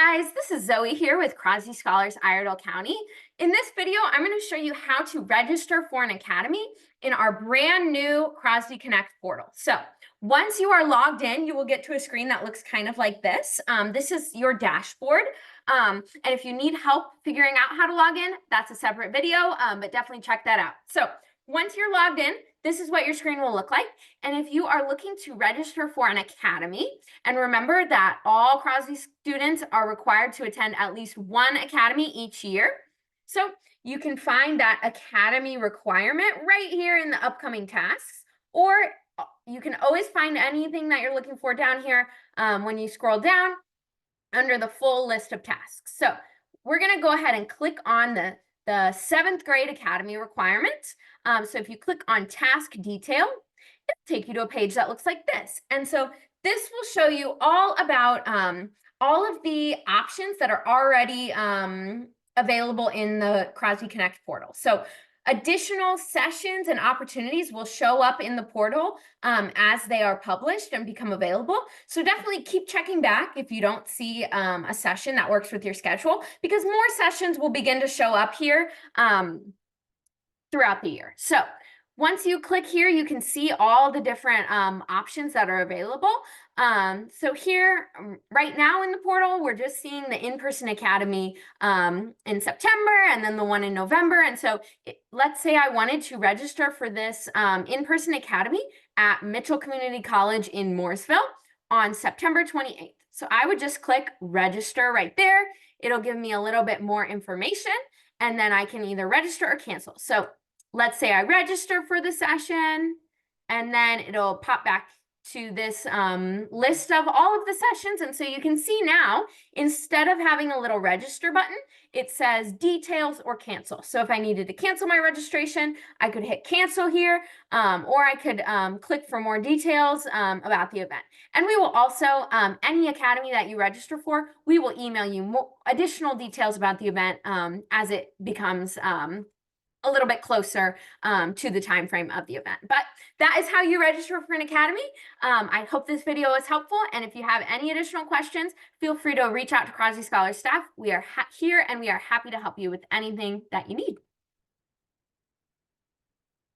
guys, this is Zoe here with Crosby Scholars Iredell County. In this video, I'm going to show you how to register for an academy in our brand new CrosbyConnect portal. So once you are logged in, you will get to a screen that looks kind of like this. This is your dashboard. And if you need help figuring out how to log in, that's a separate video, but definitely check that out. So once you're logged in, this is what your screen will look like. And if you are looking to register for an academy, and remember that all Crosby students are required to attend at least one academy each year. So you can find that academy requirement right here in the upcoming tasks, or you can always find anything that you're looking for down here when you scroll down under the full list of tasks. So we're going to go ahead and click on the 7th grade academy requirement. So if you click on task detail, it'll take you to a page that looks like this. And so this will show you all about all of the options that are already available in the CrosbyConnect portal. So additional sessions and opportunities will show up in the portal as they are published and become available. So definitely keep checking back if you don't see a session that works with your schedule, because more sessions will begin to show up here throughout the year. So once you click here, you can see all the different options that are available. So here, right now in the portal, we're just seeing the in-person academy in September and then the one in November. And so let's say I wanted to register for this in-person academy at Mitchell Community College in Mooresville on September 28th. So I would just click register right there. It'll give me a little bit more information, and then I can either register or cancel. So let's say I register for the session, and then it'll pop back to this list of all of the sessions. And so you can see now, instead of having a little register button, it says details or cancel. So if I needed to cancel my registration, I could hit cancel here, or I could click for more details about the event. And we will also, any academy that you register for, we will email you more additional details about the event as it becomes a little bit closer to the time frame of the event. But that is how you register for an academy. I hope this video was helpful. And if you have any additional questions, feel free to reach out to Crosby Scholars staff. We are here and we are happy to help you with anything that you need.